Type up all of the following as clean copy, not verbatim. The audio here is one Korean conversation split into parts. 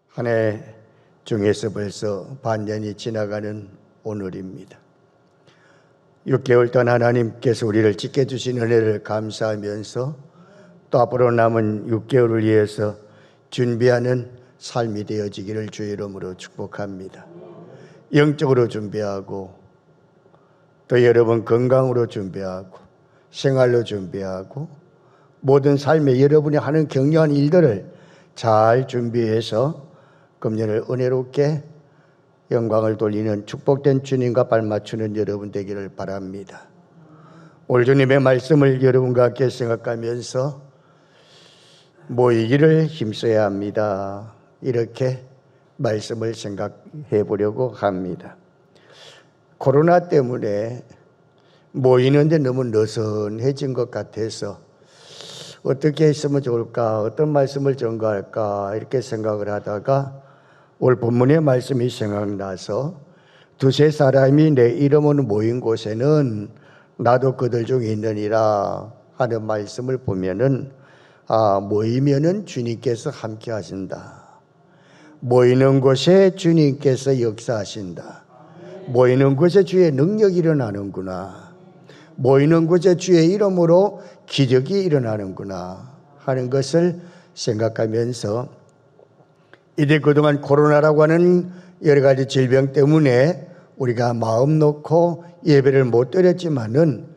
한 해 중에서 벌써 반년이 지나가는 오늘입니다. 6개월 동안 하나님께서 우리를 지켜주신 은혜를 감사하면서 또 앞으로 남은 6개월을 위해서 준비하는 삶이 되어지기를 주의 이름으로 축복합니다. 영적으로 준비하고 또 여러분 건강으로 준비하고 생활로 준비하고 모든 삶에 여러분이 하는 격려한 일들을 잘 준비해서 금년을 은혜롭게 영광을 돌리는 축복된 주님과 발맞추는 여러분 되기를 바랍니다. 오늘 주님의 말씀을 여러분과 함께 생각하면서 모이기를 힘써야 합니다. 이렇게 말씀을 생각해 보려고 합니다. 코로나 때문에 모이는데 너무 느슨해진 것 같아서 어떻게 했으면 좋을까, 어떤 말씀을 전가할까 이렇게 생각을 하다가 오늘 본문의 말씀이 생각나서 두세 사람이 내 이름으로 모인 곳에는 나도 그들 중에 있느니라 하는 말씀을 보면은 모이면은 주님께서 함께 하신다. 모이는 곳에 주님께서 역사하신다. 모이는 곳에 주의 능력이 일어나는구나. 모이는 곳에 주의 이름으로 기적이 일어나는구나 하는 것을 생각하면서 이제 그동안 코로나라고 하는 여러 가지 질병 때문에 우리가 마음 놓고 예배를 못 드렸지만은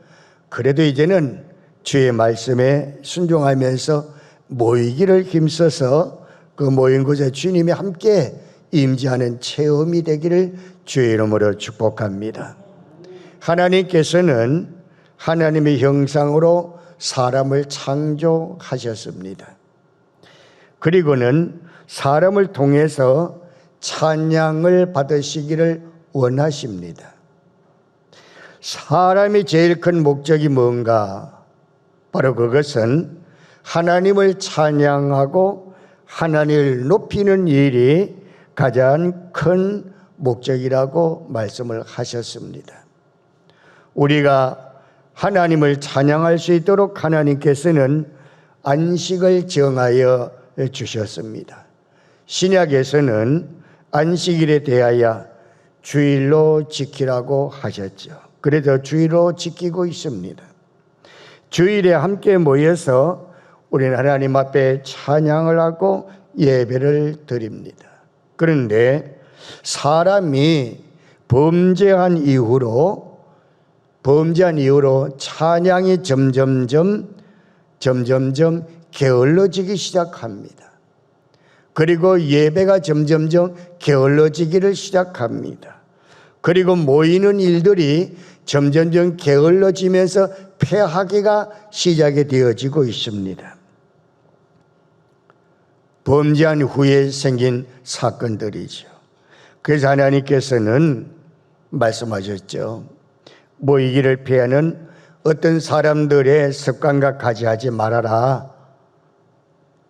그래도 이제는 주의 말씀에 순종하면서 모이기를 힘써서 그 모인 곳에 주님이 함께 임재하는 체험이 되기를 주의 이름으로 축복합니다. 하나님께서는 하나님의 형상으로 사람을 창조하셨습니다. 그리고는 사람을 통해서 찬양을 받으시기를 원하십니다. 사람이 제일 큰 목적이 뭔가? 바로 그것은 하나님을 찬양하고 하나님을 높이는 일이 가장 큰 목적이라고 말씀을 하셨습니다. 우리가 하나님을 찬양할 수 있도록 하나님께서는 안식을 정하여 주셨습니다. 신약에서는 안식일에 대하여 주일로 지키라고 하셨죠. 그래서 주일로 지키고 있습니다. 주일에 함께 모여서 우리는 하나님 앞에 찬양을 하고 예배를 드립니다. 그런데 사람이 범죄한 이후로 찬양이 점점점 게을러지기 시작합니다. 그리고 예배가 점점점 게을러지기를 시작합니다. 그리고 모이는 일들이 점점점 게을러지면서 패하기가 시작이 되어지고 있습니다. 범죄한 후에 생긴 사건들이죠. 그래서 하나님께서는 말씀하셨죠. 모이기를 피하는 어떤 사람들의 습관과 같이 하지 말아라.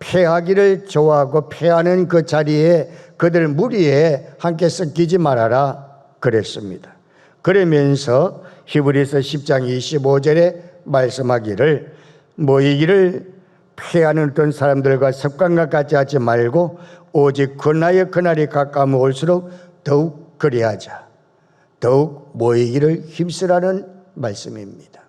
패하기를 좋아하고 패하는 그 자리에 그들 무리에 함께 섞이지 말아라 그랬습니다. 그러면서 히브리서 10장 25절에 말씀하기를 모이기를 패하는 어떤 사람들과 습관과 같이 하지 말고 오직 그날에 그날이 가까우면 올수록 더욱 그리하자. 더욱 모이기를 힘쓰라는 말씀입니다.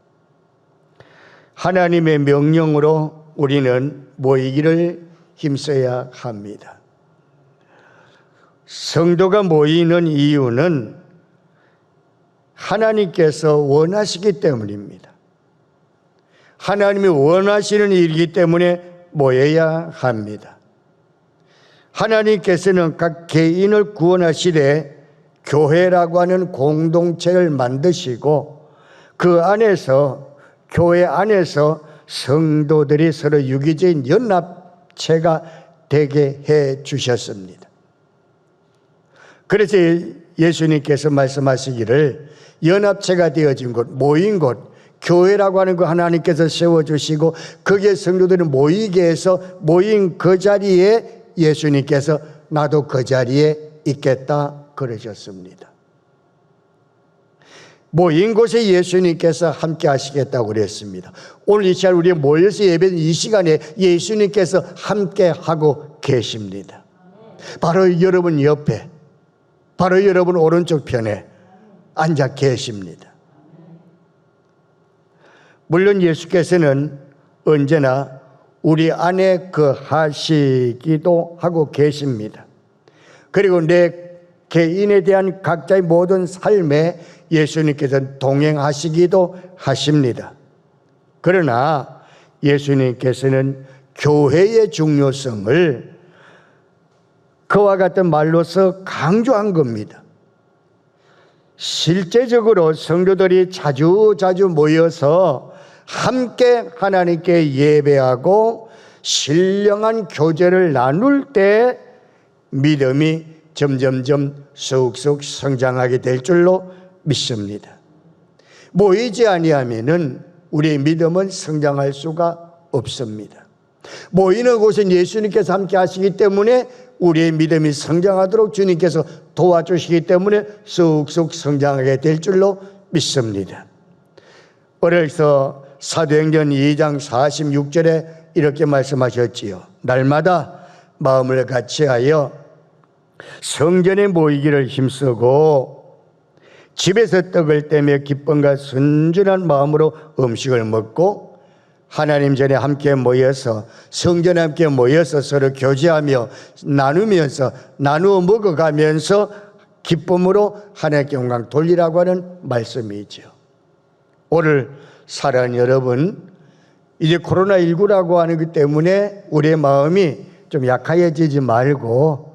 하나님의 명령으로 우리는 모이기를 힘써야 합니다. 성도가 모이는 이유는 하나님께서 원하시기 때문입니다. 하나님이 원하시는 일이기 때문에 모여야 합니다. 하나님께서는 각 개인을 구원하시되 교회라고 하는 공동체를 만드시고 그 안에서 교회 안에서 성도들이 서로 유기적인 연합체가 되게 해 주셨습니다. 그래서 예수님께서 말씀하시기를 연합체가 되어진 곳, 모인 곳, 교회라고 하는 거 하나님께서 세워주시고 거기에 성도들이 모이게 해서 모인 그 자리에 예수님께서 나도 그 자리에 있겠다 그러셨습니다. 모인 곳에 예수님께서 함께 하시겠다고 그랬습니다. 오늘 이 시간 우리 모여서 예배는 이 시간에 예수님께서 함께 하고 계십니다. 바로 여러분 옆에, 바로 여러분 오른쪽 편에 앉아 계십니다. 물론 예수께서는 언제나 우리 안에 거하시기도 하고 계십니다. 그리고 내 개인에 대한 각자의 모든 삶에 예수님께서는 동행하시기도 하십니다. 그러나 예수님께서는 교회의 중요성을 그와 같은 말로서 강조한 겁니다. 실제적으로 성도들이 자주 모여서 함께 하나님께 예배하고 신령한 교제를 나눌 때 믿음이 점점점 쑥쑥 성장하게 될 줄로 믿습니다. 모이지 아니하면은 우리의 믿음은 성장할 수가 없습니다. 모이는 곳은 예수님께서 함께 하시기 때문에 우리의 믿음이 성장하도록 주님께서 도와주시기 때문에 쑥쑥 성장하게 될 줄로 믿습니다. 어려서 사도행전 2장 46절에 이렇게 말씀하셨지요. 날마다 마음을 같이하여 성전에 모이기를 힘쓰고 집에서 떡을 떼며 기쁨과 순전한 마음으로 음식을 먹고 하나님 전에 함께 모여서 성전에 함께 모여서 서로 교제하며 나누어 먹어가면서 기쁨으로 하나님께 영광 돌리라고 하는 말씀이죠. 오늘 사랑하는 여러분, 이제 코로나19라고 하는 것 때문에 우리의 마음이 좀 약해지지 말고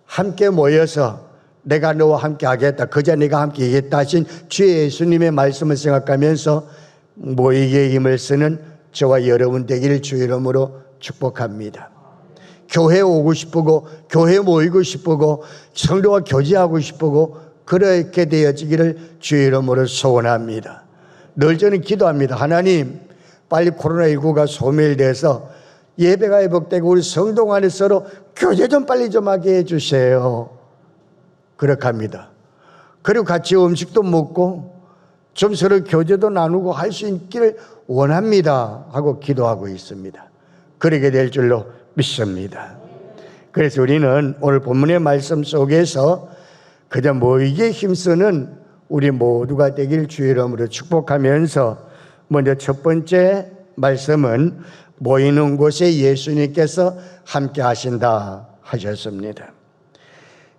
함께 모여서 내가 너와 함께 하겠다, 그저 내가 함께 하겠다 하신 주 예수님의 말씀을 생각하면서 모이기에 힘을 쓰는 저와 여러분 되기를 주 이름으로 축복합니다. 교회 오고 싶고 교회 모이고 싶고 성도와 교제하고 싶고 그렇게 되어지기를 주 이름으로 소원합니다. 늘 저는 기도합니다. 하나님, 빨리 코로나19가 소멸돼서 예배가 회복되고 우리 성도 간에 서로 교제 좀 빨리 좀 하게 해주세요. 그렇게 합니다. 그리고 같이 음식도 먹고 좀 서로 교제도 나누고 할 수 있기를 원합니다 하고 기도하고 있습니다. 그러게 될 줄로 믿습니다. 그래서 우리는 오늘 본문의 말씀 속에서 그저 모이기에 힘쓰는 우리 모두가 되길 주의 이름으로 축복하면서 먼저 첫 번째 말씀은 모이는 곳에 예수님께서 함께 하신다 하셨습니다.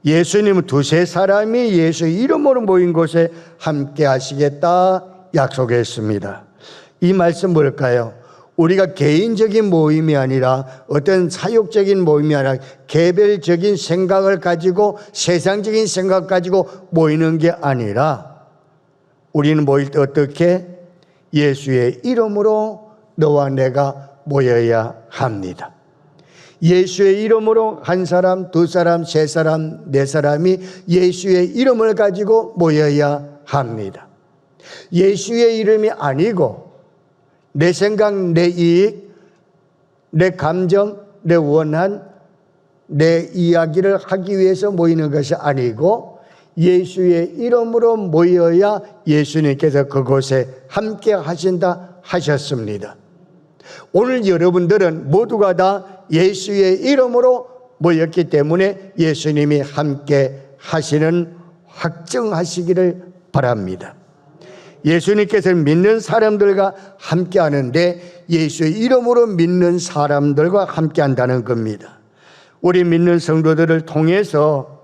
예수님은 두세 사람이 예수 이름으로 모인 곳에 함께 하시겠다 약속했습니다. 이 말씀 뭘까요? 우리가 개인적인 모임이 아니라 어떤 사역적인 모임이 아니라 개별적인 생각을 가지고 세상적인 생각 가지고 모이는 게 아니라 우리는 모일 때 어떻게? 예수의 이름으로 너와 내가 모여야 합니다. 예수의 이름으로 한 사람, 두 사람, 세 사람, 네 사람이 예수의 이름을 가지고 모여야 합니다. 예수의 이름이 아니고 내 생각, 내 이익, 내 감정, 내 원한, 내 이야기를 하기 위해서 모이는 것이 아니고 예수의 이름으로 모여야 예수님께서 그곳에 함께 하신다 하셨습니다. 오늘 여러분들은 모두가 다 예수의 이름으로 모였기 때문에 예수님이 함께 하시는 확증하시기를 바랍니다. 예수님께서는 믿는 사람들과 함께 하는데 예수의 이름으로 믿는 사람들과 함께 한다는 겁니다. 우리 믿는 성도들을 통해서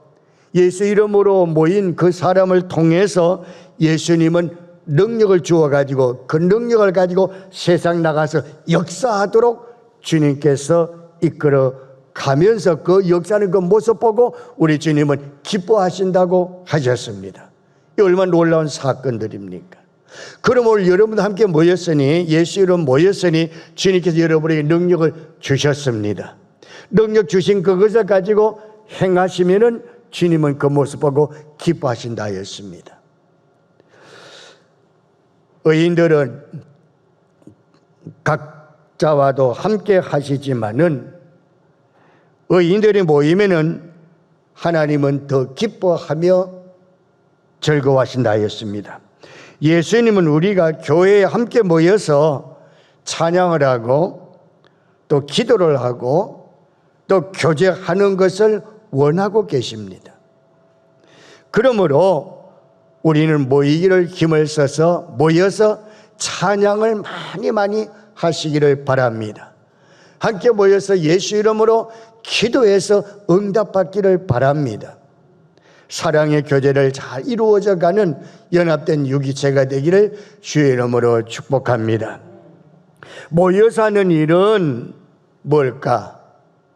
예수 이름으로 모인 그 사람을 통해서 예수님은 능력을 주어가지고 그 능력을 가지고 세상 나가서 역사하도록 주님께서 이끌어 가면서 그 역사하는 그 모습 보고 우리 주님은 기뻐하신다고 하셨습니다. 이 얼마나 놀라운 사건들입니까? 그럼 오늘 여러분도 함께 모였으니 예수 이름 모였으니 주님께서 여러분에게 능력을 주셨습니다. 능력 주신 그것을 가지고 행하시면은 주님은 그 모습 보고 기뻐하신다 하였습니다. 의인들은 각자와도 함께 하시지만은 의인들이 모이면은 하나님은 더 기뻐하며 즐거워하신다 하였습니다. 예수님은 우리가 교회에 함께 모여서 찬양을 하고 또 기도를 하고 또 교제하는 것을 원하고 계십니다. 그러므로 우리는 모이기를 힘을 써서 모여서 찬양을 많이 하시기를 바랍니다. 함께 모여서 예수 이름으로 기도해서 응답받기를 바랍니다. 사랑의 교제를 잘 이루어져가는 연합된 유기체가 되기를 주의 이름으로 축복합니다. 모여서 하는 일은 뭘까?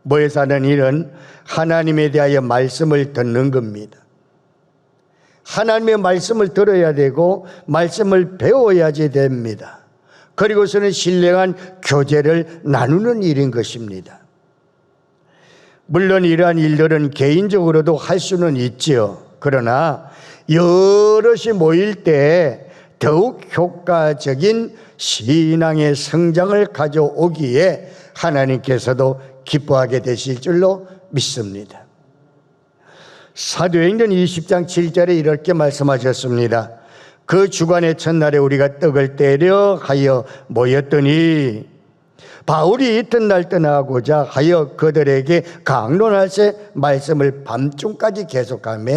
모여서 하는 일은 하나님에 대하여 말씀을 듣는 겁니다. 하나님의 말씀을 들어야 되고 말씀을 배워야지 됩니다. 그리고서는 신령한 교제를 나누는 일인 것입니다. 물론 이러한 일들은 개인적으로도 할 수는 있지요. 그러나 여럿이 모일 때 더욱 효과적인 신앙의 성장을 가져오기에 하나님께서도 기뻐하게 되실 줄로 믿습니다. 사도행전 20장 7절에 이렇게 말씀하셨습니다. 그 주간의 첫날에 우리가 떡을 떼려 하여 모였더니 바울이 이튿날 떠나고자 하여 그들에게 강론할새 말씀을 밤중까지 계속하며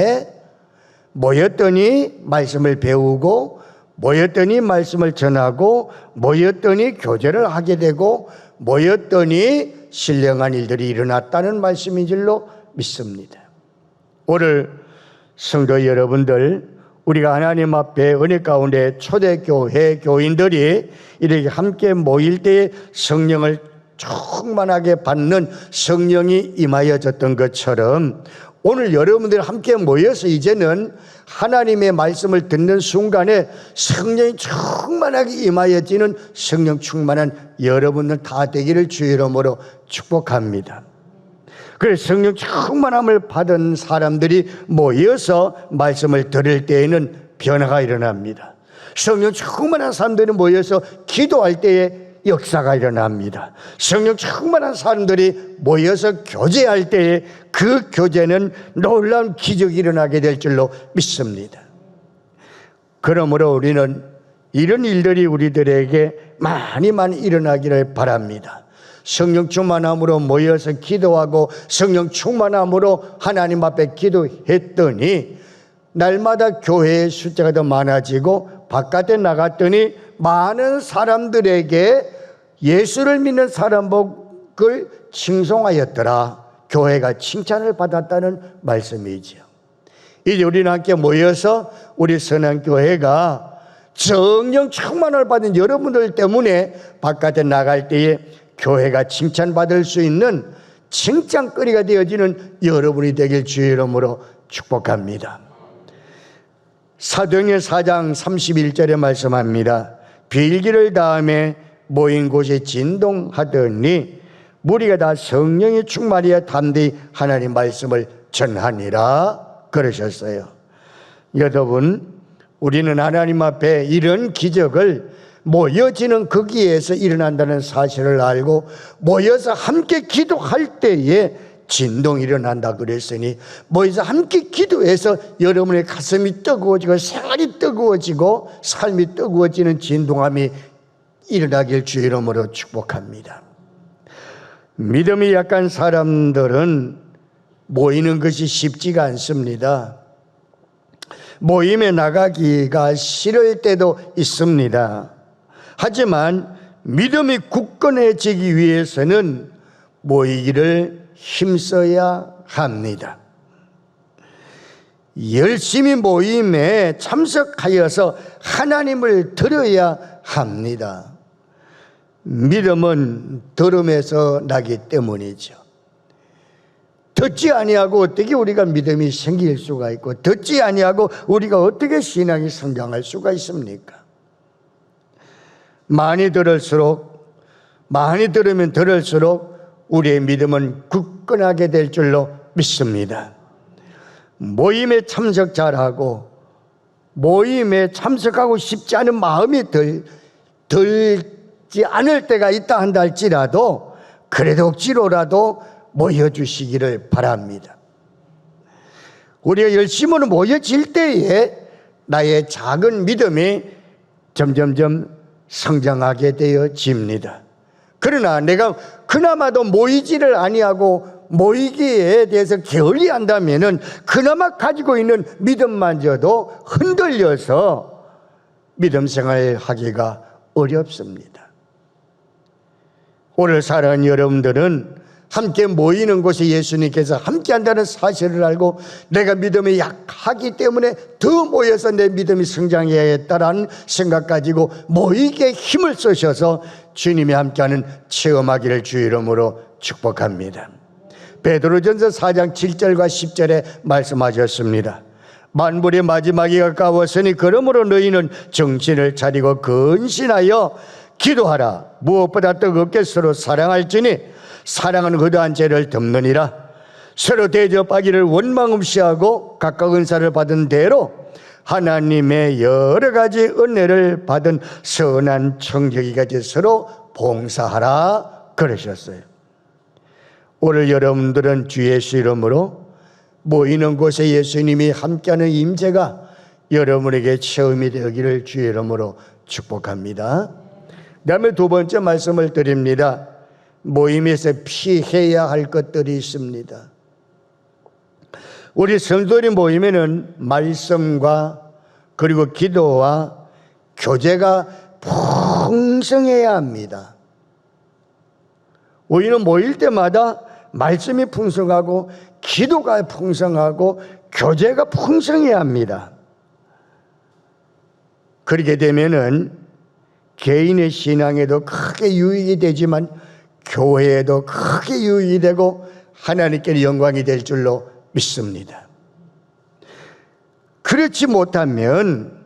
모였더니 말씀을 배우고 모였더니 말씀을 전하고 모였더니 교제를 하게 되고 모였더니 신령한 일들이 일어났다는 말씀인 줄로 믿습니다. 오늘 성도 여러분들, 우리가 하나님 앞에 은혜 가운데 초대교회 교인들이 이렇게 함께 모일 때에 성령을 충만하게 받는 성령이 임하여졌던 것처럼 오늘 여러분들 함께 모여서 이제는 하나님의 말씀을 듣는 순간에 성령이 충만하게 임하여지는 성령 충만한 여러분들 다 되기를 주의 이름으로 축복합니다. 그래서 성령 충만함을 받은 사람들이 모여서 말씀을 들을 때에는 변화가 일어납니다. 성령 충만한 사람들이 모여서 기도할 때에 역사가 일어납니다. 성령 충만한 사람들이 모여서 교제할 때에 그 교제는 놀라운 기적이 일어나게 될 줄로 믿습니다. 그러므로 우리는 이런 일들이 우리들에게 많이 일어나기를 바랍니다. 성령 충만함으로 모여서 기도하고 성령 충만함으로 하나님 앞에 기도했더니 날마다 교회의 숫자가 더 많아지고 바깥에 나갔더니 많은 사람들에게 예수를 믿는 사람복을 칭송하였더라. 교회가 칭찬을 받았다는 말씀이지요. 이제 우리는 함께 모여서 우리 선한교회가 성령 충만을 받은 여러분들 때문에 바깥에 나갈 때에 교회가 칭찬받을 수 있는 칭찬거리가 되어지는 여러분이 되길 주의 이름으로 축복합니다. 사도행전 4장 31절에 말씀합니다. 비일기를 다음에 모인 곳에 진동하더니 무리가 다 성령이 충만하여 담대히 하나님 말씀을 전하니라 그러셨어요. 여러분, 우리는 하나님 앞에 이런 기적을 모여지는 거기에서 일어난다는 사실을 알고 모여서 함께 기도할 때에 진동이 일어난다 그랬으니 모여서 함께 기도해서 여러분의 가슴이 뜨거워지고 생활이 뜨거워지고 삶이 뜨거워지는 진동함이 일어나길 주의 이름으로 축복합니다. 믿음이 약한 사람들은 모이는 것이 쉽지가 않습니다. 모임에 나가기가 싫을 때도 있습니다. 하지만 믿음이 굳건해지기 위해서는 모이기를 힘써야 합니다. 열심히 모임에 참석하여서 하나님을 들어야 합니다. 믿음은 들음에서 나기 때문이죠. 듣지 아니하고 어떻게 우리가 믿음이 생길 수가 있고 듣지 아니하고 우리가 어떻게 신앙이 성장할 수가 있습니까? 많이 들을수록 많이 들으면 들을수록 우리의 믿음은 굳건하게 될 줄로 믿습니다. 모임에 참석 잘하고 모임에 참석하고 싶지 않은 마음이 들지 않을 때가 있다 한다 할지라도 그래도 억지로라도 모여주시기를 바랍니다. 우리가 열심으로 모여질 때에 나의 작은 믿음이 점점점 성장하게 되어집니다. 그러나 내가 그나마도 모이지를 아니하고 모이기에 대해서 게을리한다면은 그나마 가지고 있는 믿음만저도 흔들려서 믿음 생활하기가 어렵습니다. 오늘 사랑하는 여러분들은 함께 모이는 곳에 예수님께서 함께 한다는 사실을 알고 내가 믿음이 약하기 때문에 더 모여서 내 믿음이 성장해야겠다라는 생각 가지고 모이게 힘을 쓰셔서 주님이 함께하는 체험하기를 주 이름으로 축복합니다. 베드로전서 4장 7절과 10절에 말씀하셨습니다. 만물의 마지막이 가까웠으니 그러므로 너희는 정신을 차리고 근신하여 기도하라. 무엇보다 뜨겁게 서로 사랑할지니 사랑은 거대한 죄를 덮느니라. 서로 대접하기를 원망 없이 하고 각각 은사를 받은 대로 하나님의 여러 가지 은혜를 받은 선한 청지기까지 서로 봉사하라 그러셨어요. 오늘 여러분들은 주 예수 이름으로 모이는 곳에 예수님이 함께하는 임재가 여러분에게 체험이 되기를 주 이름으로 축복합니다. 그다음에 두 번째 말씀을 드립니다. 모임에서 피해야 할 것들이 있습니다. 우리 성도들이 모이면은 말씀과 그리고 기도와 교제가 풍성해야 합니다. 우리는 모일 때마다 말씀이 풍성하고 기도가 풍성하고 교제가 풍성해야 합니다. 그렇게 되면은 개인의 신앙에도 크게 유익이 되지만 교회에도 크게 유익이 되고 하나님께 영광이 될 줄로 믿습니다. 그렇지 못하면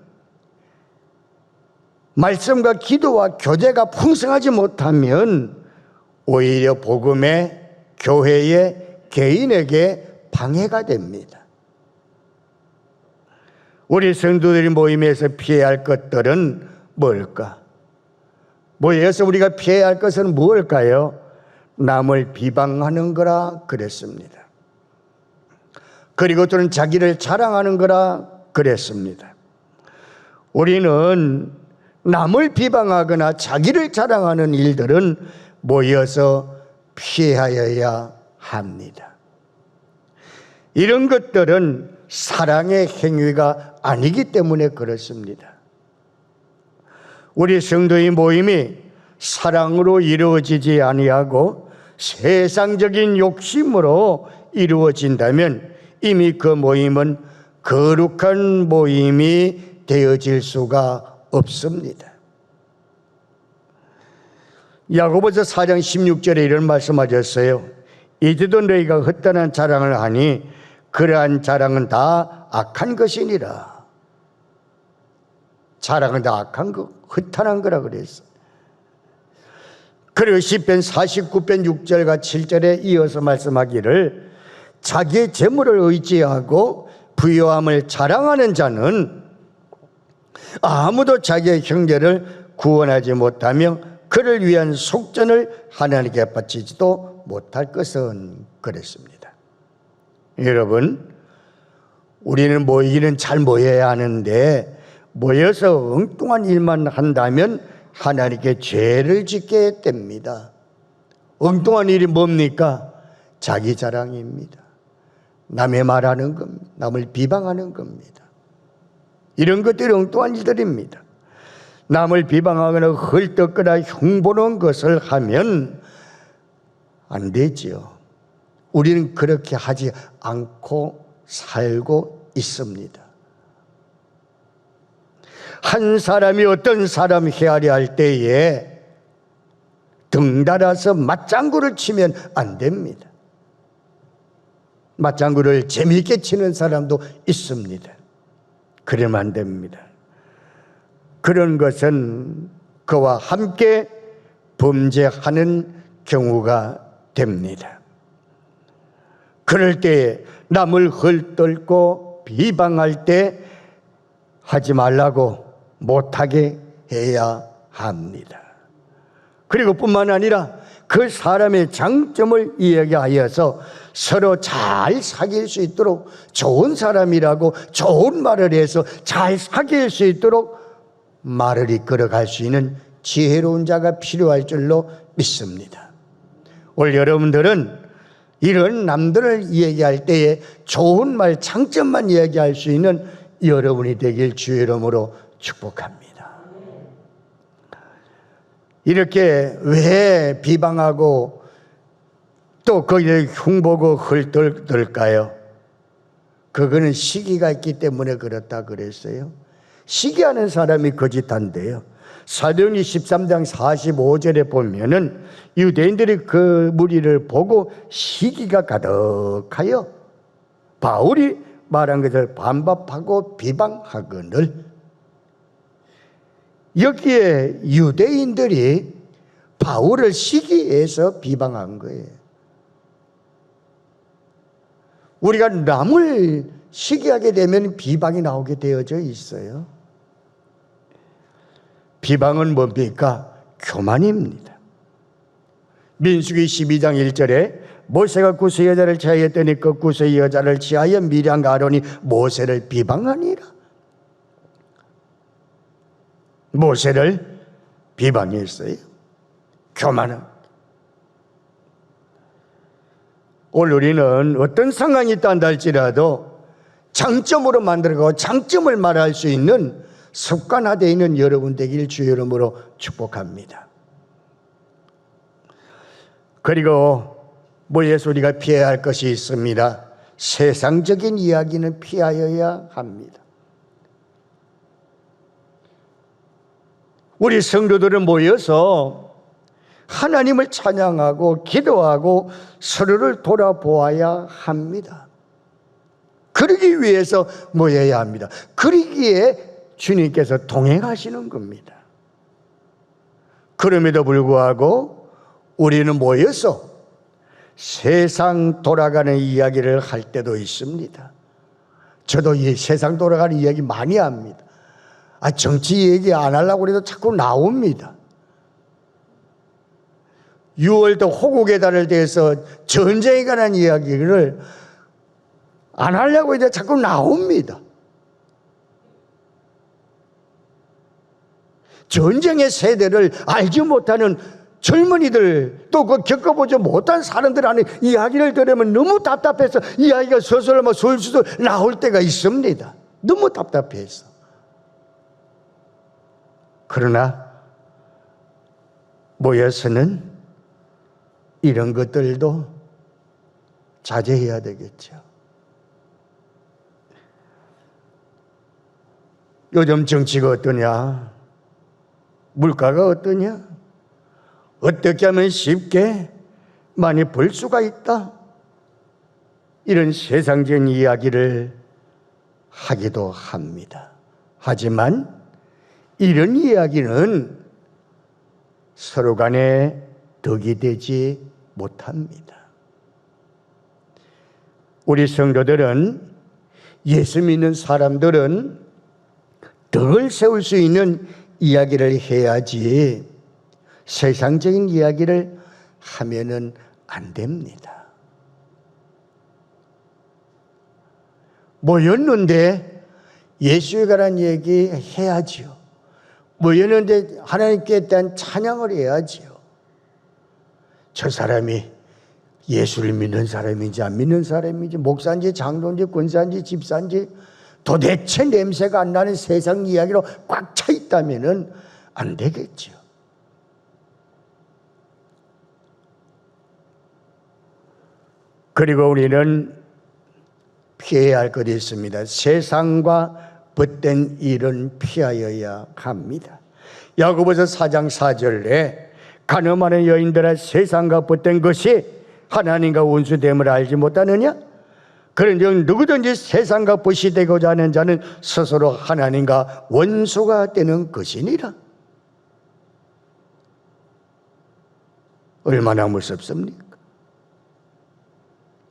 말씀과 기도와 교제가 풍성하지 못하면 오히려 복음의 교회의 개인에게 방해가 됩니다. 우리 성도들이 모임에서 피해야 할 것들은 뭘까? 모여서 우리가 피해야 할 것은 무엇일까요? 남을 비방하는 거라 그랬습니다. 그리고 또는 자기를 자랑하는 거라 그랬습니다. 우리는 남을 비방하거나 자기를 자랑하는 일들은 모여서 피하여야 합니다. 이런 것들은 사랑의 행위가 아니기 때문에 그렇습니다. 우리 성도의 모임이 사랑으로 이루어지지 아니하고 세상적인 욕심으로 이루어진다면 이미 그 모임은 거룩한 모임이 되어질 수가 없습니다. 야고보서 4장 16절에 이런 말씀하셨어요. 이제도 너희가 헛되는 자랑을 하니 그러한 자랑은 다 악한 것이니라. 자랑은 다 악한 거, 허탄한 거라 그랬어요. 그리고 시편 49편 6절과 7절에 이어서 말씀하기를 자기의 재물을 의지하고 부유함을 자랑하는 자는 아무도 자기의 형제를 구원하지 못하며 그를 위한 속전을 하나님께 바치지도 못할 것은 그랬습니다. 여러분, 우리는 모이기는 잘 모여야 하는데 모여서 엉뚱한 일만 한다면 하나님께 죄를 짓게 됩니다. 엉뚱한 일이 뭡니까? 자기 자랑입니다. 남의 말하는 겁니다. 남을 비방하는 겁니다. 이런 것들이 엉뚱한 일들입니다. 남을 비방하거나 헐떡거나 흉보는 것을 하면 안 되지요. 우리는 그렇게 하지 않고 살고 있습니다. 한 사람이 어떤 사람 헤아려 할 때에 덩달아서 맞장구를 치면 안 됩니다. 맞장구를 재미있게 치는 사람도 있습니다. 그러면 안 됩니다. 그런 것은 그와 함께 범죄하는 경우가 됩니다. 그럴 때 남을 헐뜯고 비방할 때 하지 말라고 못하게 해야 합니다. 그리고 뿐만 아니라 그 사람의 장점을 이야기하여서 서로 잘 사귈 수 있도록 좋은 사람이라고 좋은 말을 해서 잘 사귈 수 있도록 말을 이끌어갈 수 있는 지혜로운 자가 필요할 줄로 믿습니다. 오늘 여러분들은 이런 남들을 이야기할 때에 좋은 말, 장점만 이야기할 수 있는 여러분이 되길 주의 이름으로 축복합니다. 이렇게 왜 비방하고 또 거기에 흉보고 헐떨까요? 그거는 시기가 있기 때문에 그렇다 그랬어요. 시기하는 사람이 거짓한데요. 사도행전 13장 45절에 보면은 유대인들이 그 무리를 보고 시기가 가득하여 바울이 말한 것을 반박하고 비방하거늘, 여기에 유대인들이 바울을 시기해서 비방한 거예요. 우리가 남을 시기하게 되면 비방이 나오게 되어져 있어요. 비방은 뭡니까? 교만입니다. 민수기 12장 1절에 모세가 구스 여자를 취하였더니 그 구스 여자를 취하여 미리암과 아론이 모세를 비방하니라. 모세를 비방했어요. 교만은. 오늘 우리는 어떤 상황이 있다 할지라도 장점으로 만들고 장점을 말할 수 있는 습관화되어 있는 여러분 되길 주의 이름으로 축복합니다. 그리고 뭐에서 우리가 피해야 할 것이 있습니다. 세상적인 이야기는 피하여야 합니다. 우리 성도들은 모여서 하나님을 찬양하고 기도하고 서로를 돌아보아야 합니다. 그러기 위해서 모여야 합니다. 그러기에 주님께서 동행하시는 겁니다. 그럼에도 불구하고 우리는 모여서 세상 돌아가는 이야기를 할 때도 있습니다. 저도 이 세상 돌아가는 이야기 많이 합니다. 정치 얘기 안 하려고 해도 자꾸 나옵니다. 6월도 호국의 달을 대해서 전쟁에 관한 이야기를 안 하려고 해도 자꾸 나옵니다. 전쟁의 세대를 알지 못하는 젊은이들, 또 그 겪어보지 못한 사람들한테 이야기를 들으면 너무 답답해서 이야기가 서슬 솔솔 나올 때가 있습니다. 너무 답답해서. 그러나 모여서는 이런 것들도 자제해야 되겠죠. 요즘 정치가 어떠냐? 물가가 어떠냐? 어떻게 하면 쉽게 많이 벌 수가 있다? 이런 세상적인 이야기를 하기도 합니다. 하지만 이런 이야기는 서로 간에 덕이 되지 못합니다. 우리 성도들은, 예수 믿는 사람들은 덕을 세울 수 있는 이야기를 해야지 세상적인 이야기를 하면은 안 됩니다. 모였는데 예수에 관한 얘기 해야지요. 모였는데 하나님께 대한 찬양을 해야지요. 저 사람이 예수를 믿는 사람인지 안 믿는 사람인지, 목사인지 장로인지 권사인지 집사인지 도대체 냄새가 안 나는 세상 이야기로 꽉 차 있다면은 안 되겠죠. 그리고 우리는 피해야 할 것이 있습니다. 세상과 벗된 일은 피하여야 합니다. 야고보서 4장 4절에 가늠하는 여인들아, 세상과 벗된 것이 하나님과 원수됨을 알지 못하느냐? 그런즉 누구든지 세상과 벗이 되고자 하는 자는 스스로 하나님과 원수가 되는 것이니라. 얼마나 무섭습니까?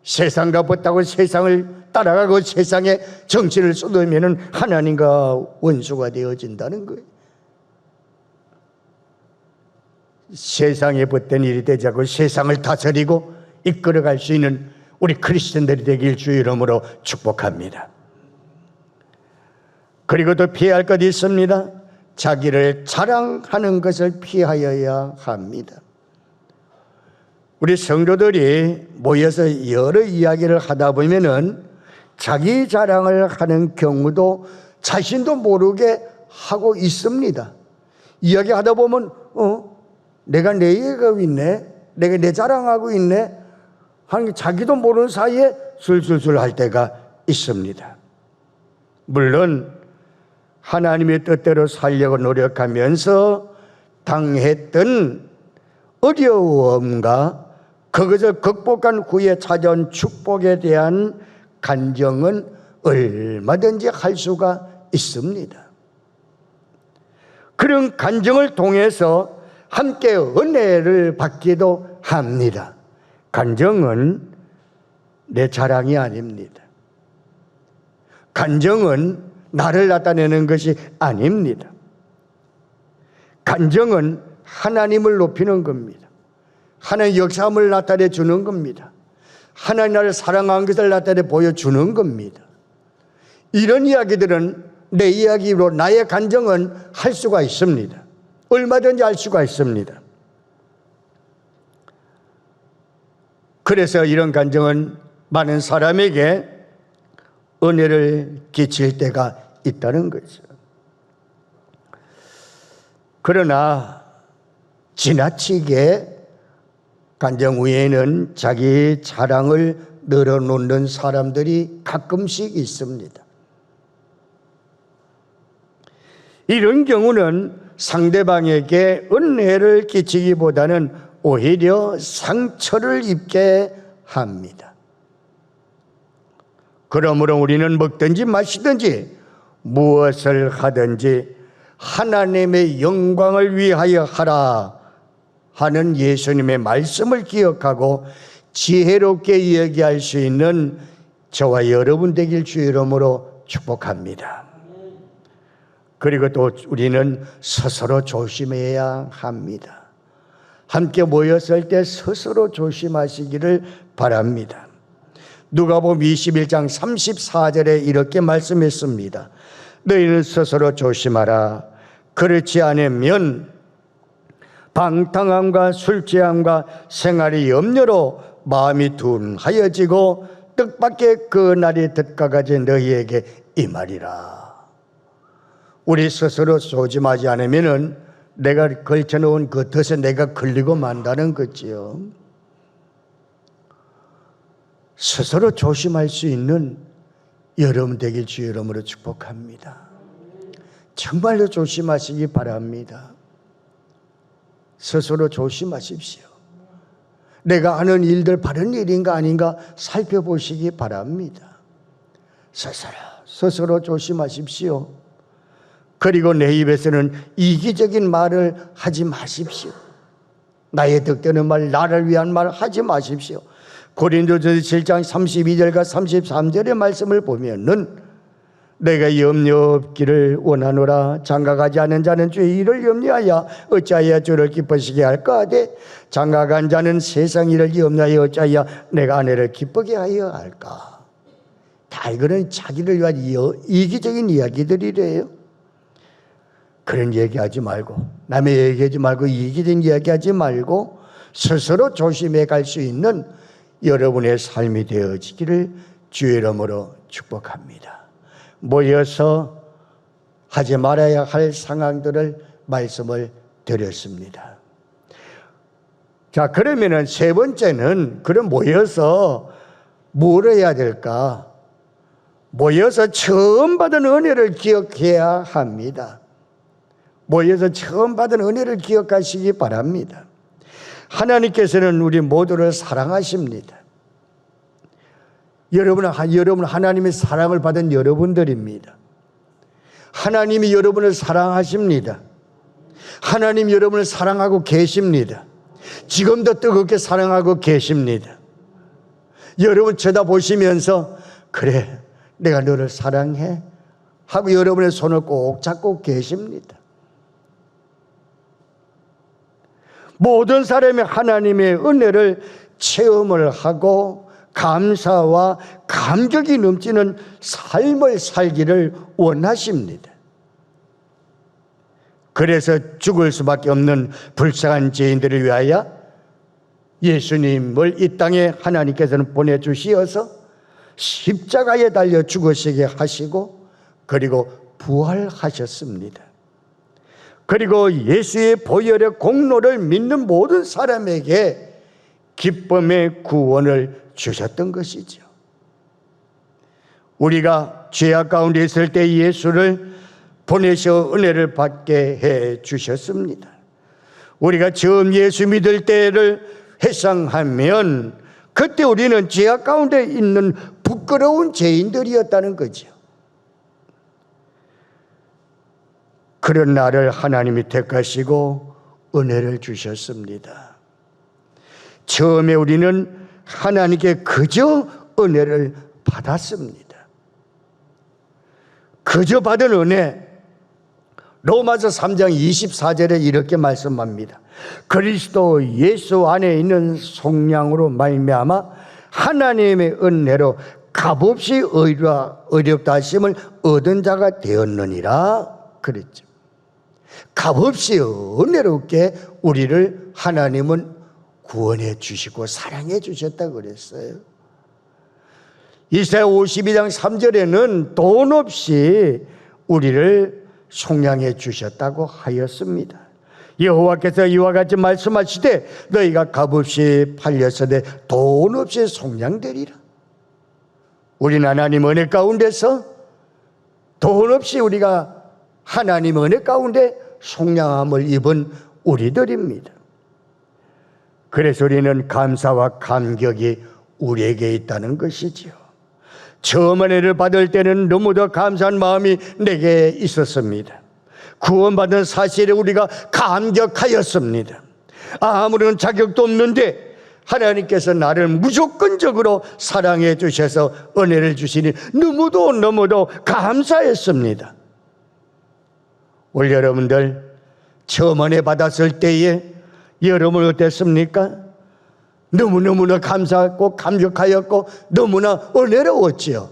세상과 벗다고 세상을 따라가고 세상에 정신을 쏟으면 하나님과 원수가 되어진다는 거예요. 세상에 벗된 일이 되지 않고 세상을 다스리고 이끌어갈 수 있는 우리 크리스천들이 되길 주의 이름으로 축복합니다. 그리고 또 피해야 할 것이 있습니다. 자기를 자랑하는 것을 피하여야 합니다. 우리 성도들이 모여서 여러 이야기를 하다 보면은 자기 자랑을 하는 경우도 자신도 모르게 하고 있습니다. 이야기하다 보면 내가 내 얘기하고 있네, 내가 내 자랑하고 있네 하는 게 자기도 모르는 사이에 술술술 할 때가 있습니다. 물론 하나님의 뜻대로 살려고 노력하면서 당했던 어려움과 그것을 극복한 후에 찾아온 축복에 대한 간증은 얼마든지 할 수가 있습니다. 그런 간증을 통해서 함께 은혜를 받기도 합니다. 간증은 내 자랑이 아닙니다. 간증은 나를 나타내는 것이 아닙니다. 간증은 하나님을 높이는 겁니다. 하나님의 역사함을 나타내 주는 겁니다. 하나님 나를 사랑한 것을 나타내 보여주는 겁니다. 이런 이야기들은 내 이야기로 나의 간증은 할 수가 있습니다. 얼마든지 할 수가 있습니다. 그래서 이런 간증은 많은 사람에게 은혜를 끼칠 때가 있다는 거죠. 그러나 지나치게 간증 후에는 자기 자랑을 늘어놓는 사람들이 가끔씩 있습니다. 이런 경우는 상대방에게 은혜를 끼치기보다는 오히려 상처를 입게 합니다. 그러므로 우리는 먹든지 마시든지 무엇을 하든지 하나님의 영광을 위하여 하라 하는 예수님의 말씀을 기억하고 지혜롭게 이야기할 수 있는 저와 여러분 되길 주의 이름으로 축복합니다. 그리고 또 우리는 스스로 조심해야 합니다. 함께 모였을 때 스스로 조심하시기를 바랍니다. 누가복음 21장 34절에 이렇게 말씀했습니다. 너희는 스스로 조심하라. 그렇지 않으면 방탕함과 술취함과 생활의 염려로 마음이 둔하여지고 뜻밖의 그 날이 득가가지 너희에게 임하리라. 우리 스스로 조심하지 않으면 내가 걸쳐놓은 그 덫에 내가 걸리고 만다는 거지요. 스스로 조심할 수 있는 여러분 되길 주의 이름으로 축복합니다. 정말로 조심하시기 바랍니다. 스스로 조심하십시오. 내가 하는 일들 바른 일인가 아닌가 살펴보시기 바랍니다. 스스로 조심하십시오. 그리고 내 입에서는 이기적인 말을 하지 마십시오. 나의 득되는 말, 나를 위한 말 하지 마십시오. 고린도전서 7장 32절과 33절의 말씀을 보면은 내가 염려 없기를 원하노라. 장가가지 않은 자는 주의 일을 염려하여 어찌하여 주를 기쁘시게 할까 하되 장가간 자는 세상 일을 염려하여 어찌하여 내가 아내를 기쁘게 하여 할까. 다 이거는 자기를 위한 이기적인 이야기들이래요. 그런 얘기하지 말고, 남의 얘기하지 말고, 이기적인 이야기하지 말고 스스로 조심해 갈 수 있는 여러분의 삶이 되어지기를 주의 이름으로 축복합니다. 모여서 하지 말아야 할 상황들을 말씀을 드렸습니다. 자, 그러면은 세 번째는 그럼 모여서 뭘 해야 될까? 모여서 처음 받은 은혜를 기억해야 합니다. 모여서 처음 받은 은혜를 기억하시기 바랍니다. 하나님께서는 우리 모두를 사랑하십니다. 여러분은 하나님의 사랑을 받은 여러분들입니다. 하나님이 여러분을 사랑하십니다. 하나님 여러분을 사랑하고 계십니다. 지금도 뜨겁게 사랑하고 계십니다. 여러분 쳐다보시면서 그래 내가 너를 사랑해 하고 여러분의 손을 꼭 잡고 계십니다. 모든 사람이 하나님의 은혜를 체험을 하고 감사와 감격이 넘치는 삶을 살기를 원하십니다. 그래서 죽을 수밖에 없는 불쌍한 죄인들을 위하여 예수님을 이 땅에 하나님께서는 보내주시어서 십자가에 달려 죽으시게 하시고 그리고 부활하셨습니다. 그리고 예수의 보혈의 공로를 믿는 모든 사람에게 기쁨의 구원을 주셨던 것이죠. 우리가 죄악 가운데 있을 때 예수를 보내셔 은혜를 받게 해 주셨습니다. 우리가 처음 예수 믿을 때를 회상하면 그때 우리는 죄악 가운데 있는 부끄러운 죄인들이었다는 거죠. 그런 나를 하나님이 택하시고 은혜를 주셨습니다. 처음에 우리는 하나님께 그저 은혜를 받았습니다. 그저 받은 은혜, 로마서 3장 24절에 이렇게 말씀합니다. 그리스도 예수 안에 있는 속량으로 말미암아 하나님의 은혜로 값없이 의롭다 하심을 얻은 자가 되었느니라 그랬죠. 값없이 은혜롭게 우리를 하나님은 구원해 주시고 사랑해 주셨다고 그랬어요. 이사야 52장 3절에는 돈 없이 우리를 속량해 주셨다고 하였습니다. 여호와께서 이와 같이 말씀하시되 너희가 값없이 팔렸으되 돈 없이 속량되리라. 우리는 하나님 은혜 가운데서 돈 없이 우리가 하나님 은혜 가운데 속량함을 입은 우리들입니다. 그래서 우리는 감사와 감격이 우리에게 있다는 것이지요. 처음 은혜를 받을 때는 너무도 감사한 마음이 내게 있었습니다. 구원받은 사실에 우리가 감격하였습니다. 아무런 자격도 없는데 하나님께서 나를 무조건적으로 사랑해 주셔서 은혜를 주시니 너무도 감사했습니다. 우리 여러분들 처음 은혜 받았을 때에 여러분 어땠습니까? 너무너무나 감사했고 감격하였고 너무나 은혜로웠지요.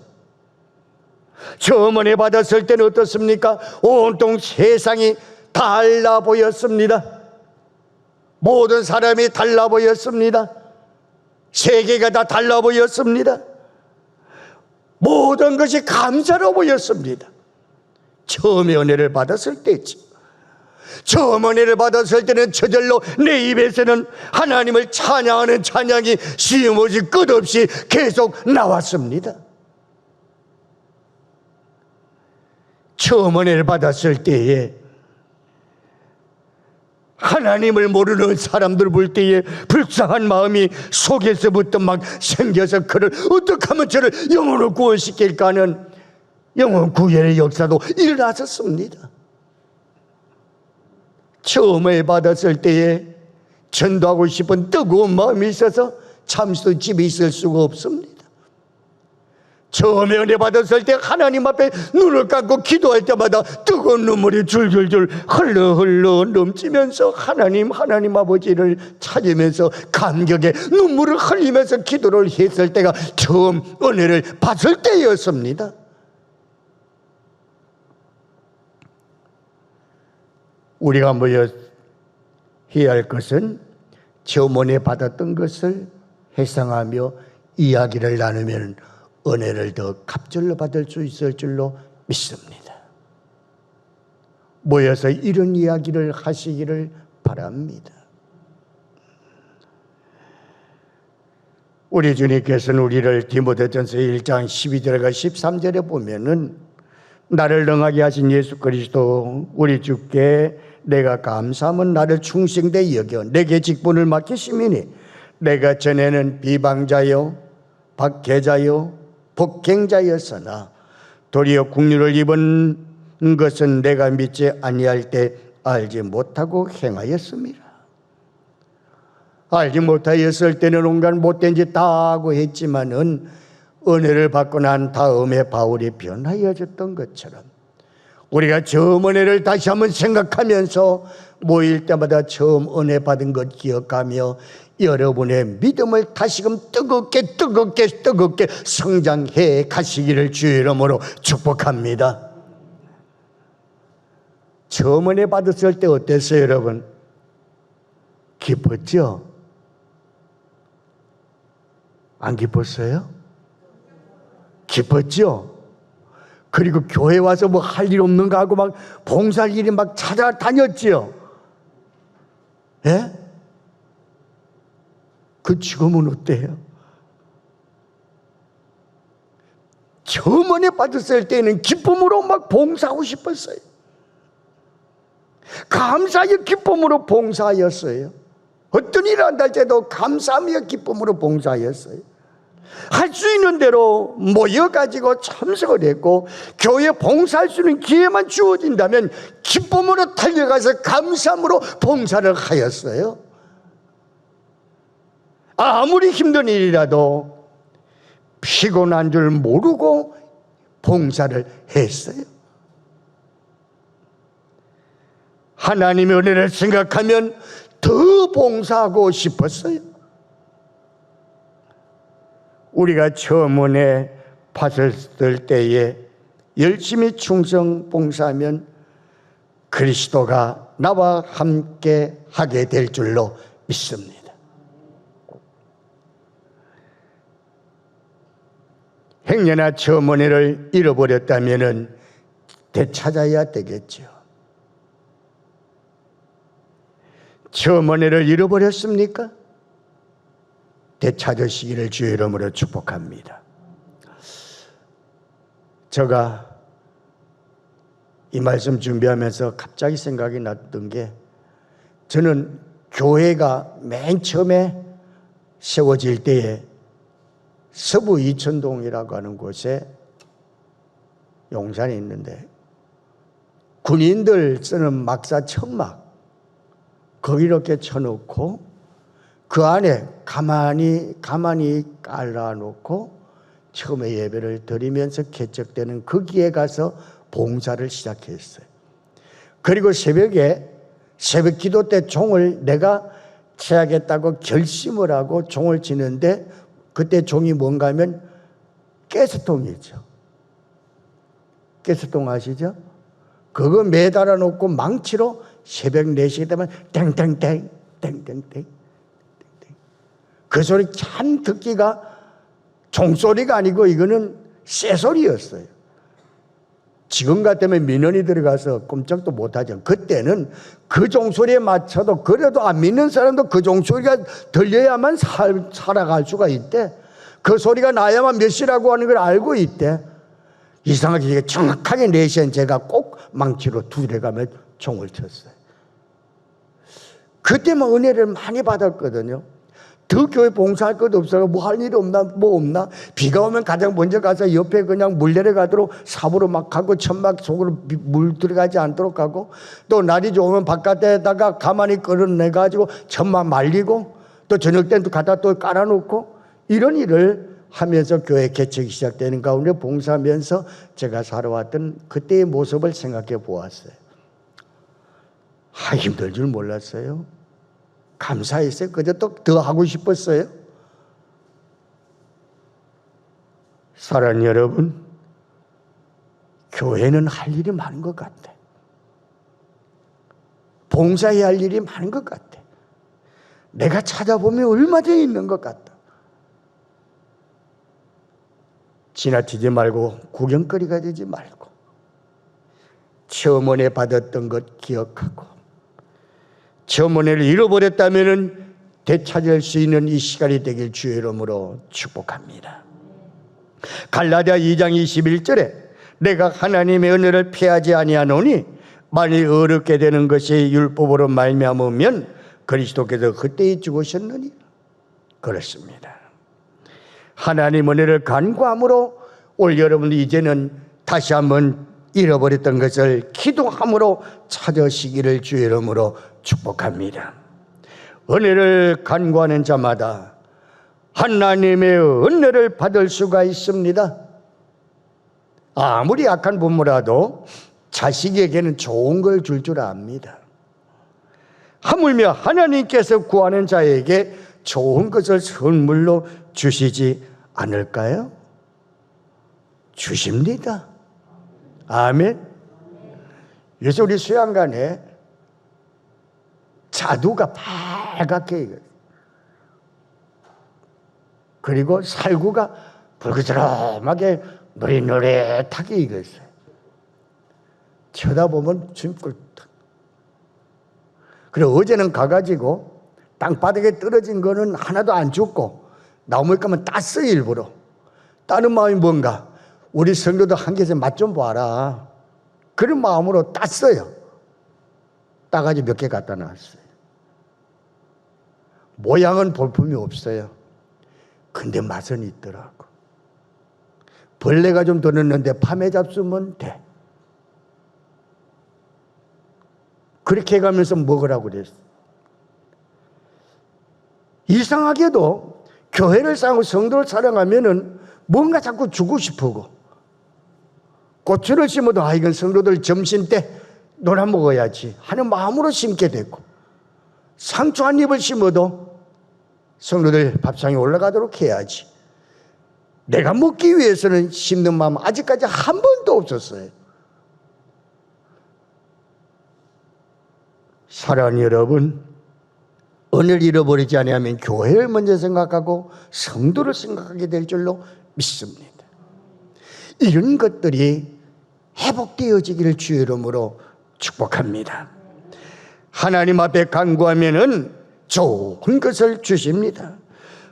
처음 은혜 받았을 때는 어떻습니까? 온통 세상이 달라 보였습니다. 모든 사람이 달라 보였습니다. 세계가 다 달라 보였습니다. 모든 것이 감사로 보였습니다. 처음에 은혜를 받았을 때지. 처음 은혜를 받았을 때는 저절로 내 입에서는 하나님을 찬양하는 찬양이 쉼없이 끝없이 계속 나왔습니다. 처음 은혜를 받았을 때에 하나님을 모르는 사람들 볼 때에 불쌍한 마음이 속에서부터 막 생겨서 그를 어떻게 하면 저를 영혼을 구원시킬까 하는 영혼 구원의 역사도 일어났었습니다. 처음에 받았을 때에 전도하고 싶은 뜨거운 마음이 있어서 잠시도 집에 있을 수가 없습니다. 처음에 은혜 받았을 때 하나님 앞에 눈을 감고 기도할 때마다 뜨거운 눈물이 줄줄줄 흘러 넘치면서 하나님 아버지를 찾으면서 감격에 눈물을 흘리면서 기도를 했을 때가 처음 은혜를 받을 때였습니다. 우리가 모여 해야 할 것은 처음 은혜 받았던 것을 회상하며 이야기를 나누면 은혜를 더 갑절로 받을 수 있을 줄로 믿습니다. 모여서 이런 이야기를 하시기를 바랍니다. 우리 주님께서는 우리를 디모데전서 1장 12절과 13절에 보면은 나를 능하게 하신 예수 그리스도 우리 주께 내가 감사함은 나를 충성되이 여겨 내게 직분을 맡기심이니 내가 전에는 비방자요 박해자요 폭행자였으나 도리어 국류를 입은 것은 내가 믿지 아니할 때 알지 못하고 행하였습니다. 알지 못하였을 때는 온갖 못된 짓 다 하고 했지만은 은혜를 받고 난 다음에 바울이 변화해졌던 것처럼 우리가 처음 은혜를 다시 한번 생각하면서 모일 때마다 처음 은혜 받은 것 기억하며 여러분의 믿음을 다시금 뜨겁게 성장해 가시기를 주의 이름으로 축복합니다. 처음 은혜 받았을 때 어땠어요, 여러분? 기뻤죠? 안 기뻤어요? 기뻤죠? 그리고 교회 와서 뭐 할 일 없는가 하고 막 봉사할 일이 막 찾아다녔지요. 예? 그 지금은 어때요? 처음 은혜 받았을 때는 기쁨으로 막 봉사하고 싶었어요. 감사의 기쁨으로 봉사하였어요. 어떤 일을 한다 할때도 감사하며 기쁨으로 봉사하였어요. 할 수 있는 대로 모여가지고 참석을 했고, 교회 봉사할 수 있는 기회만 주어진다면 기쁨으로 달려가서 감사함으로 봉사를 하였어요. 아무리 힘든 일이라도 피곤한 줄 모르고 봉사를 했어요. 하나님의 은혜를 생각하면 더 봉사하고 싶었어요. 우리가 처음 은혜 받았을 때에 열심히 충성 봉사하면 그리스도가 나와 함께 하게 될 줄로 믿습니다. 행여나 처음 은혜를 잃어버렸다면 되찾아야 되겠죠. 처음 은혜를 잃어버렸습니까? 되찾으시기를 주의 이름으로 축복합니다. 제가 이 말씀 준비하면서 갑자기 생각이 났던 게, 저는 교회가 맨 처음에 세워질 때에 서부 이천동이라고 하는 곳에 용산에 있는데 군인들 쓰는 막사 천막 거기 이렇게 쳐놓고 그 안에 가만히 깔아놓고 처음에 예배를 드리면서 개척되는 거기에 가서 봉사를 시작했어요. 그리고 새벽에 새벽 기도 때 종을 내가 쳐야겠다고 결심을 하고 종을 치는데, 그때 종이 뭔가 하면 가스통이죠. 가스통 아시죠? 그거 매달아 놓고 망치로 새벽 4시에 되면 땡땡땡 땡땡땡 그 소리 참 듣기가 종소리가 아니고 이거는 쇠소리였어요. 지금 같으면 민원이 들어가서 꼼짝도 못하죠. 그때는 그 종소리에 맞춰도, 그래도 안 믿는 사람도 그 종소리가 들려야만 살아갈 수가 있대. 그 소리가 나야만 몇 시라고 하는 걸 알고 있대. 이상하게 정확하게 4시엔 제가 꼭 망치로 두드려가며 종을 쳤어요. 그때만 은혜를 많이 받았거든요. 더 교회 봉사할 것도 없어요. 뭐 할 일 없나, 뭐 없나. 비가 오면 가장 먼저 가서 옆에 그냥 물 내려가도록 삽으로 막 하고, 천막 속으로 물 들어가지 않도록 하고, 또 날이 좋으면 바깥에다가 가만히 끌어내가지고 천막 말리고, 또 저녁 때는 갖다 또 깔아놓고, 이런 일을 하면서 교회 개척이 시작되는 가운데 봉사하면서 제가 살아왔던 그때의 모습을 생각해 보았어요. 힘들 줄 몰랐어요. 감사했어요. 그저 또 더 하고 싶었어요. 사랑하는 여러분, 교회는 할 일이 많은 것 같아. 봉사해야 할 일이 많은 것 같아. 내가 찾아보면 얼마나 있는 것 같다. 지나치지 말고 구경거리가 되지 말고 처음 은혜 받았던 것 기억하고, 처음 은혜를 잃어버렸다면 되찾을 수 있는 이 시간이 되길 주의 이름으로 축복합니다. 갈라디아 2장 21절에 내가 하나님의 은혜를 피하지 아니하노니 만일 어렵게 되는 것이 율법으로 말미암으면 그리스도께서 그때에 죽으셨느니. 그렇습니다. 하나님 은혜를 간구함으로 올 여러분 이제는 다시 한번 잃어버렸던 것을 기도함으로 찾으시기를 주의 이름으로 축복합니다. 은혜를 간구하는 자마다 하나님의 은혜를 받을 수가 있습니다. 아무리 약한 부모라도 자식에게는 좋은 걸 줄 줄 압니다. 하물며 하나님께서 구하는 자에게 좋은 것을 선물로 주시지 않을까요? 주십니다. 아멘. 요새 우리 수양관에 자두가 빨갛게 익어요. 그리고 살구가 불그스름하게 노릇노릇하게 익었어요. 쳐다보면 진꿀떡. 그리고 어제는 가가지고 땅바닥에 떨어진 거는 하나도 안 죽고 나무에 가면 땄어요. 일부러. 따는 마음이 뭔가, 우리 성도도 한 개에서 맛 좀 봐라, 그런 마음으로 땄어요. 따가지고 몇 개 갖다 놨어요. 모양은 볼품이 없어요. 근데 맛은 있더라고. 벌레가 좀 더 넣는데 밤에 잡수면 돼. 그렇게 해가면서 먹으라고 그랬어. 이상하게도 교회를 사랑하고 성도를 사랑하면은 뭔가 자꾸 주고 싶고, 고추를 심어도 이건 성도들 점심 때 놀아 먹어야지 하는 마음으로 심게 되고, 상추 한 입을 심어도 성도들 밥상에 올라가도록 해야지, 내가 먹기 위해서는 심는 마음 아직까지 한 번도 없었어요. 사랑하는 여러분, 은혜를 잃어버리지 않으면 교회를 먼저 생각하고 성도를 생각하게 될 줄로 믿습니다. 이런 것들이 회복되어지기를 주의 이름으로 축복합니다. 하나님 앞에 간구하면은 좋은 것을 주십니다.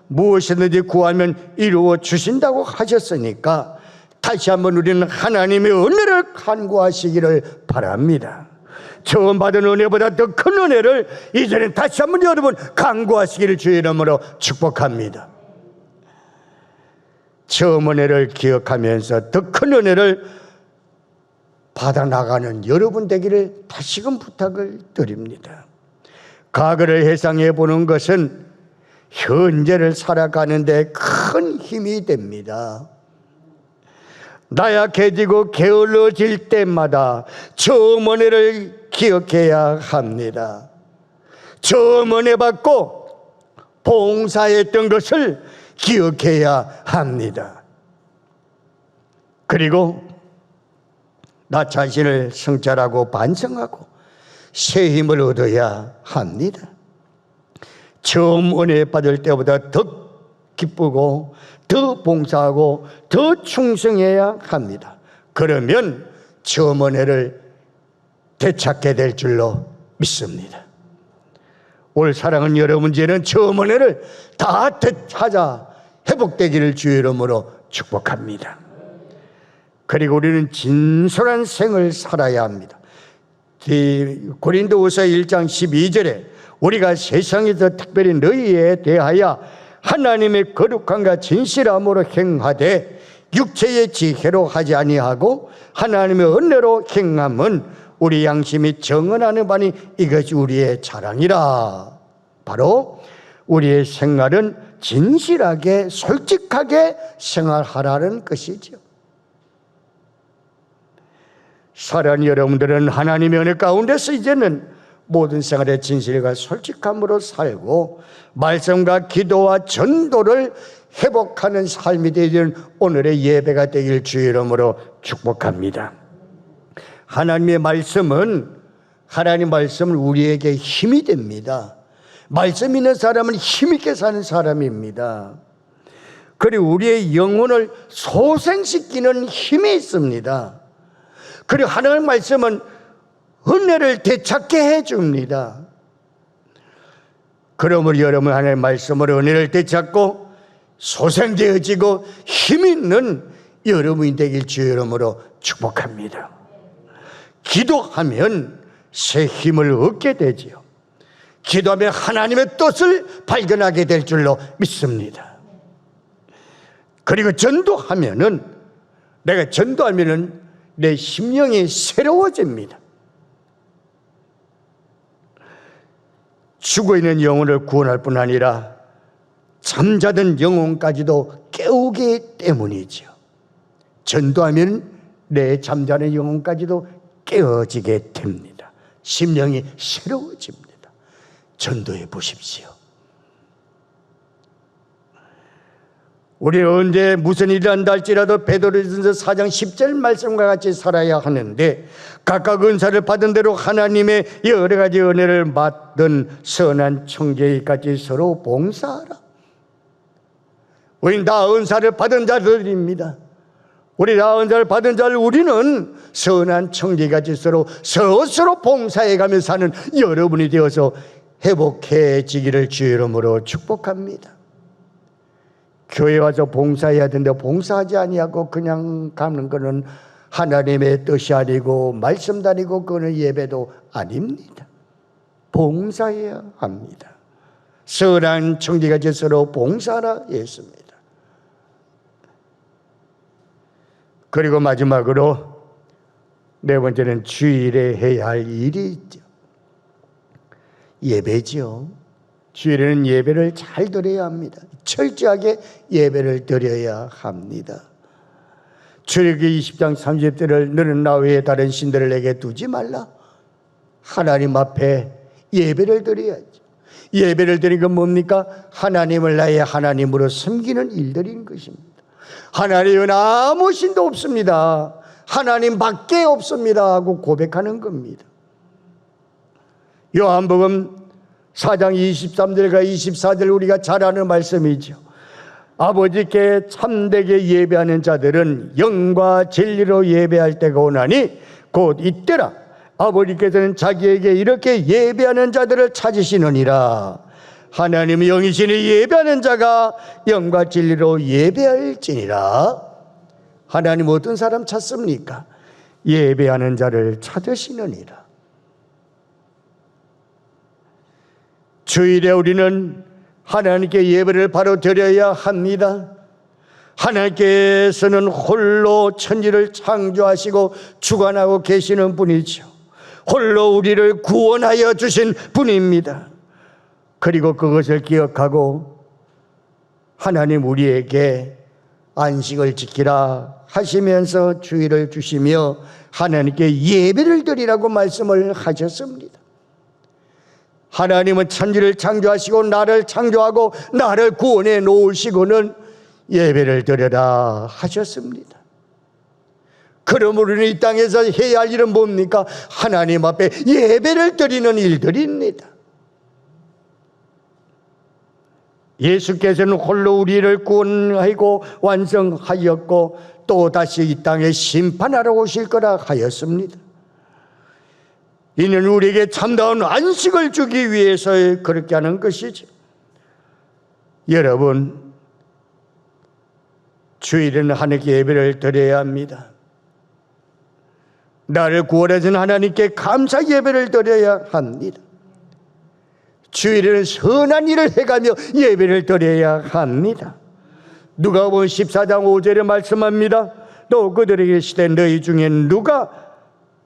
무엇이든지 구하면 이루어 주신다고 하셨으니까 다시 한번 우리는 하나님의 은혜를 간구하시기를 바랍니다. 처음 받은 은혜보다 더 큰 은혜를 이제는 다시 한번 여러분 간구하시기를 주의 이름으로 축복합니다. 처음 은혜를 기억하면서 더 큰 은혜를 받아 나가는 여러분 되기를 다시금 부탁을 드립니다. 과거를 회상해 보는 것은 현재를 살아가는데 큰 힘이 됩니다. 나약해지고 게을러질 때마다 처음 은혜를 기억해야 합니다. 처음 은혜 받고 봉사했던 것을 기억해야 합니다. 그리고 나 자신을 성찰하고 반성하고 새 힘을 얻어야 합니다. 처음 은혜 받을 때보다 더 기쁘고 더 봉사하고 더 충성해야 합니다. 그러면 처음 은혜를 되찾게 될 줄로 믿습니다. 올 사랑하는 여러분, 이제는 처음 은혜를 다 되찾아 회복되기를 주의 이름으로 축복합니다. 그리고 우리는 진솔한 생을 살아야 합니다. 고린도후서 1장 12절에 우리가 세상에서 특별히 너희에 대하여 하나님의 거룩함과 진실함으로 행하되 육체의 지혜로 하지 아니하고 하나님의 은혜로 행함은 우리 양심이 정언하는 바니 이것이 우리의 자랑이라. 바로 우리의 생활은 진실하게 솔직하게 생활하라는 것이죠. 사랑하는 여러분들은 하나님의 은혜 가운데서 이제는 모든 생활의 진실과 솔직함으로 살고 말씀과 기도와 전도를 회복하는 삶이 되는 오늘의 예배가 되길 주의 이름으로 축복합니다. 하나님의 말씀은 우리에게 힘이 됩니다. 말씀 있는 사람은 힘있게 사는 사람입니다. 그리고 우리의 영혼을 소생시키는 힘이 있습니다. 그리고 하나님의 말씀은 은혜를 되찾게 해줍니다. 그러므로 여러분 하나님의 말씀으로 은혜를 되찾고 소생되어지고 힘있는 여러분이 되길 주의 이름으로 축복합니다. 기도하면 새 힘을 얻게 되지요. 기도하면 하나님의 뜻을 발견하게 될 줄로 믿습니다. 그리고 전도하면은 내 심령이 새로워집니다. 죽어있는 영혼을 구원할 뿐 아니라 잠자던 영혼까지도 깨우기 때문이죠. 전도하면 내 잠자는 영혼까지도 깨어지게 됩니다. 심령이 새로워집니다. 전도해 보십시오. 우리는 언제 무슨 일이 한다 할지라도 베드로전서 4장 10절 말씀과 같이 살아야 하는데 각각 은사를 받은 대로 하나님의 여러 가지 은혜를 맡은 선한 청지기까지 서로 봉사하라. 우리 다 은사를 받은 자들입니다. 우리 다 은사를 받은 자를 우리는 선한 청지같이 서로 봉사해가며 사는 여러분이 되어서 회복해지기를 주의 이름으로 축복합니다. 교회 와서 봉사해야 되는데 봉사하지 아니하고 그냥 가는 것은 하나님의 뜻이 아니고 말씀도 아니고 그거는 예배도 아닙니다. 봉사해야 합니다. 선한 청지같이 서로 봉사하라 했습니다. 그리고 마지막으로 네 번째는 주일에 해야 할 일이 있죠. 예배죠. 주일에는 예배를 잘 드려야 합니다. 철저하게 예배를 드려야 합니다. 출애굽기 20장 30절을 너는 나 외에 다른 신들을 내게 두지 말라. 하나님 앞에 예배를 드려야죠. 예배를 드리는 건 뭡니까? 하나님을 나의 하나님으로 섬기는 일들인 것입니다. 하나님은 아무 신도 없습니다. 하나님밖에 없습니다 하고 고백하는 겁니다. 요한복음 4장 23절과 24절 우리가 잘 아는 말씀이죠. 아버지께 참되게 예배하는 자들은 영과 진리로 예배할 때가 오나니 곧 이때라. 아버지께서는 자기에게 이렇게 예배하는 자들을 찾으시느니라. 하나님의 영이시니 예배하는 자가 영과 진리로 예배할지니라. 하나님 어떤 사람 찾습니까? 예배하는 자를 찾으시느니라. 주일에 우리는 하나님께 예배를 바로 드려야 합니다. 하나님께서는 홀로 천지를 창조하시고 주관하고 계시는 분이죠. 홀로 우리를 구원하여 주신 분입니다. 그리고 그것을 기억하고 하나님 우리에게 안식을 지키라 하시면서 주일을 주시며 하나님께 예배를 드리라고 말씀을 하셨습니다. 하나님은 천지를 창조하시고 나를 창조하고 나를 구원해 놓으시고는 예배를 드려라 하셨습니다. 그러므로 우리는 이 땅에서 해야 할 일은 뭡니까? 하나님 앞에 예배를 드리는 일들입니다. 예수께서는 홀로 우리를 구원하고 완성하였고 또 다시 이 땅에 심판하러 오실 거라 하였습니다. 이는 우리에게 참다운 안식을 주기 위해서 그렇게 하는 것이죠. 여러분, 주일에는 하나님께 예배를 드려야 합니다. 나를 구원하신 하나님께 감사 예배를 드려야 합니다. 주일에는 선한 일을 해가며 예배를 드려야 합니다. 누가복음 14장 5절에 말씀합니다. 또 그들에게 시대 너희 중에 누가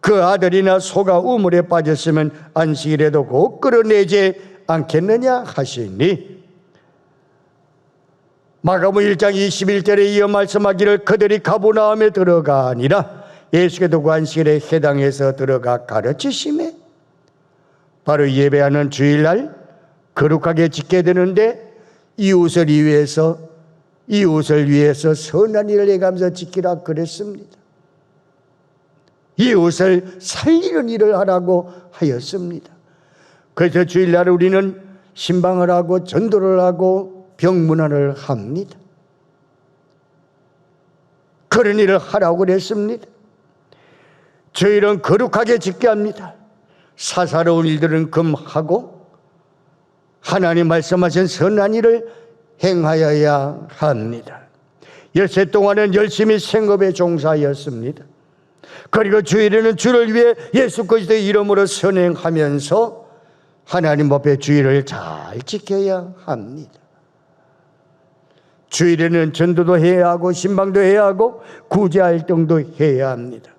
그 아들이나 소가 우물에 빠졌으면 안식일에도 곧 끌어내지 않겠느냐 하시니, 마가복음 1장 21절에 이어 말씀하기를 그들이 가버나움에 들어가니라. 예수께서 그 안식일에 해당해서 들어가 가르치시매 바로 예배하는 주일날 거룩하게 지켜야 되는데 이웃을 위해서 선한 일을 해가면서 지키라 그랬습니다. 이웃을 살리는 일을 하라고 하였습니다. 그래서 주일날 우리는 신방을 하고 전도를 하고 병문안을 합니다. 그런 일을 하라고 그랬습니다. 주일은 거룩하게 지켜야 합니다. 사사로운 일들은 금하고 하나님 말씀하신 선한 일을 행하여야 합니다. 엿새 동안은 열심히 생업에 종사하였습니다. 그리고 주일에는 주를 위해 예수 그리스도의 이름으로 선행하면서 하나님 앞에 주일을 잘 지켜야 합니다. 주일에는 전도도 해야 하고 신방도 해야 하고 구제활동도 해야 합니다.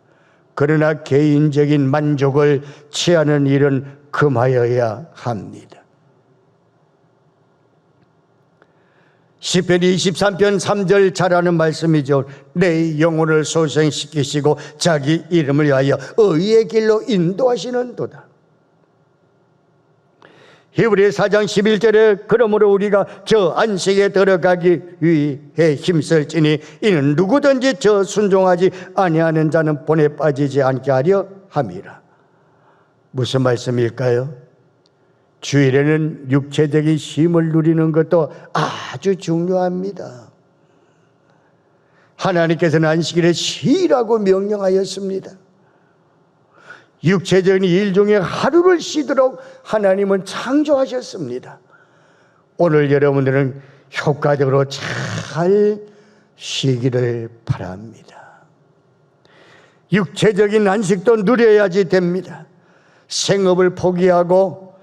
그러나 개인적인 만족을 취하는 일은 금하여야 합니다. 시편 23편 3절 잘 아는 말씀이죠. 내 영혼을 소생시키시고 자기 이름을 위하여 의의 길로 인도하시는도다. 히브리 4장 11절에 그러므로 우리가 저 안식에 들어가기 위해 힘쓸지니 이는 누구든지 저 순종하지 아니하는 자는 본에 빠지지 않게 하려 함이라. 무슨 말씀일까요? 주일에는 육체적인 쉼을 누리는 것도 아주 중요합니다. 하나님께서는 안식일에 쉬라고 명령하였습니다. 육체적인 일 중에 하루를 쉬도록 하나님은 창조하셨습니다. 오늘 여러분들은 효과적으로 잘 쉬기를 바랍니다. 육체적인 안식도 누려야지 됩니다. 생업을 포기하고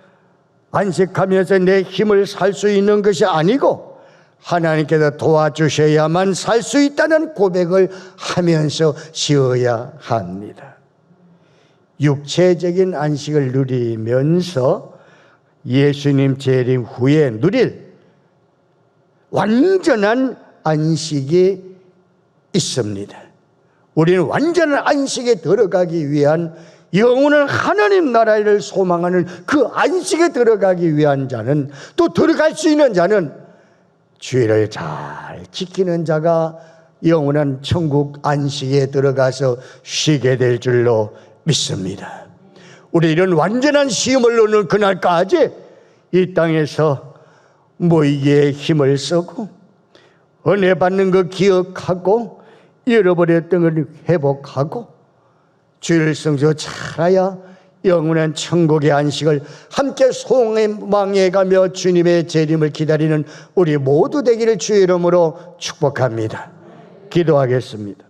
안식하면서 내 힘을 살 수 있는 것이 아니고 하나님께서 도와주셔야만 살 수 있다는 고백을 하면서 쉬어야 합니다. 육체적인 안식을 누리면서 예수님 재림 후에 누릴 완전한 안식이 있습니다. 우리는 완전한 안식에 들어가기 위한 영원한 하나님 나라를 소망하는 그 안식에 들어가기 위한 자는, 또 들어갈 수 있는 자는 주의를 잘 지키는 자가 영원한 천국 안식에 들어가서 쉬게 될 줄로 믿습니다. 우리 이런 완전한 시험을 얻는 그날까지 이 땅에서 모이기에 힘을 쓰고 은혜 받는 거 기억하고 잃어버렸던 걸 회복하고 주를 성서 잘하여 영원한 천국의 안식을 함께 소망해가며 주님의 재림을 기다리는 우리 모두 되기를 주의 이름으로 축복합니다. 기도하겠습니다.